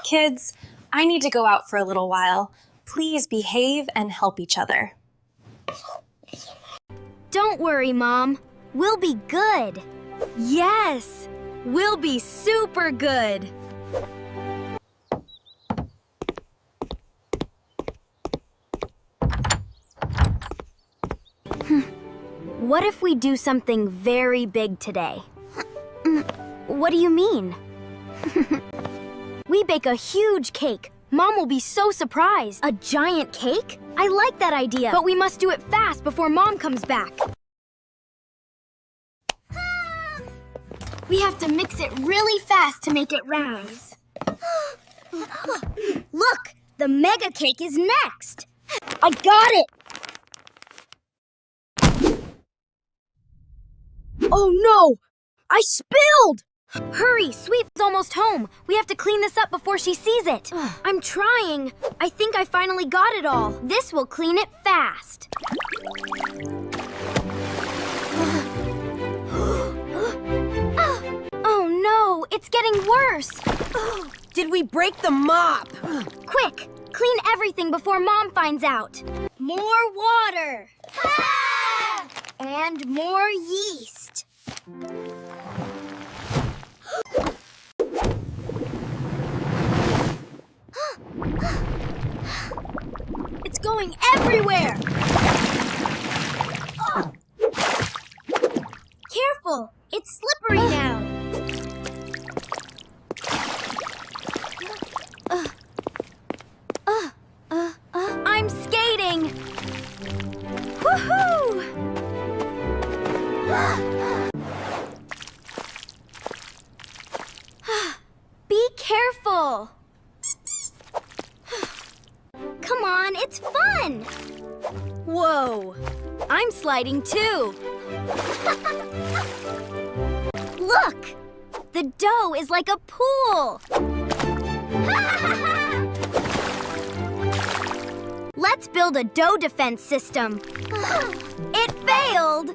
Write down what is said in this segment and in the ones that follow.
Kids, I need to go out for a little while. Please behave and help each other. Don't worry, Mom. We'll be good. Yes, we'll be super good. What if we do something very big today? What do you mean? We bake a huge cake. Mom will be so surprised. A giant cake? I like that idea. But we must do it fast before Mom comes back. We have to mix it really fast to make it rise. Look, the mega cake is next. I got it. Oh no! I spilled! Hurry, Sweet's almost home. We have to clean this up before she sees it. I'm trying. I think I finally got it all. This will clean it fast. Oh no, it's getting worse. Did we break the mop? Quick, clean everything before Mom finds out. More water. And more yeast. It's going everywhere! Careful! It's slippery now! I'm skating! Woohoo! Be careful! Come on, it's fun! Whoa! I'm sliding too! Look! The dough is like a pool! Let's build a dough defense system. It failed!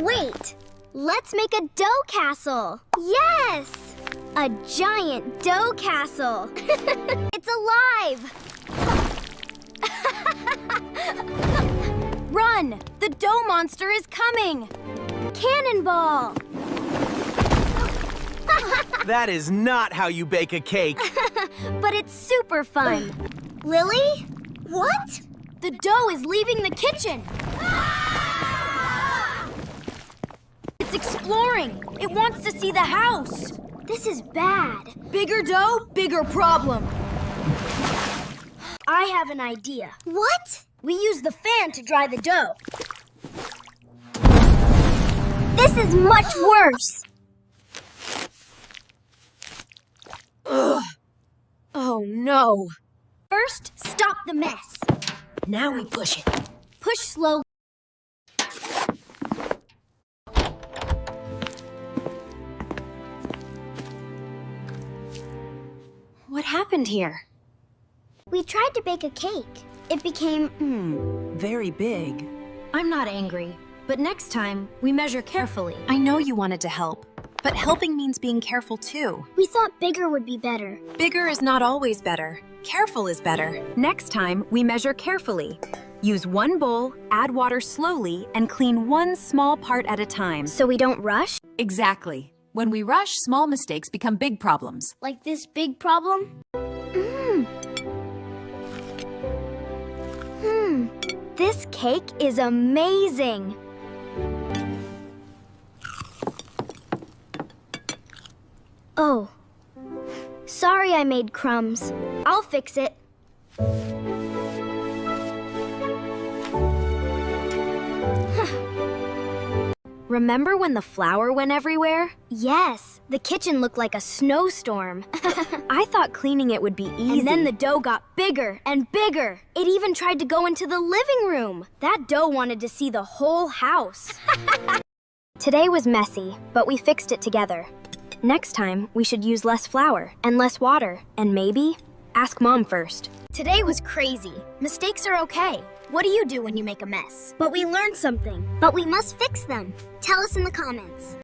Wait! Let's make a dough castle! Yes! A giant dough castle! It's alive! Run! The dough monster is coming! Cannonball! That is not how you bake a cake. But it's super fun. Lily? What? The dough is leaving the kitchen. It's exploring. It wants to see the house. This is bad. Bigger dough, bigger problem. I have an idea. What? We use the fan to dry the dough. This is much worse. Ugh. Oh no. First, stop the mess. Now we push it. Push slowly. What happened here? We tried to bake a cake. It became, Very big. I'm not angry, but next time, we measure carefully. I know you wanted to help, but helping means being careful too. we thought bigger would be better. Bigger is not always better. Careful is better. Next time, we measure carefully. Use one bowl, add water slowly, and clean one small part at a time. So we don't rush? Exactly. When we rush, small mistakes become big problems. Like this big problem? This cake is amazing. Oh. Sorry I made crumbs. I'll fix it. Remember when the flour went everywhere? Yes, the kitchen looked like a snowstorm. I thought cleaning it would be easy. And then the dough got bigger and bigger. It even tried to go into the living room. That dough wanted to see the whole house. Today was messy, but we fixed it together. Next time, we should use less flour and less water, and maybe ask Mom first. Today was crazy. Mistakes are okay. What do you do when you make a mess? But we learned something. But we must fix them. Tell us in the comments.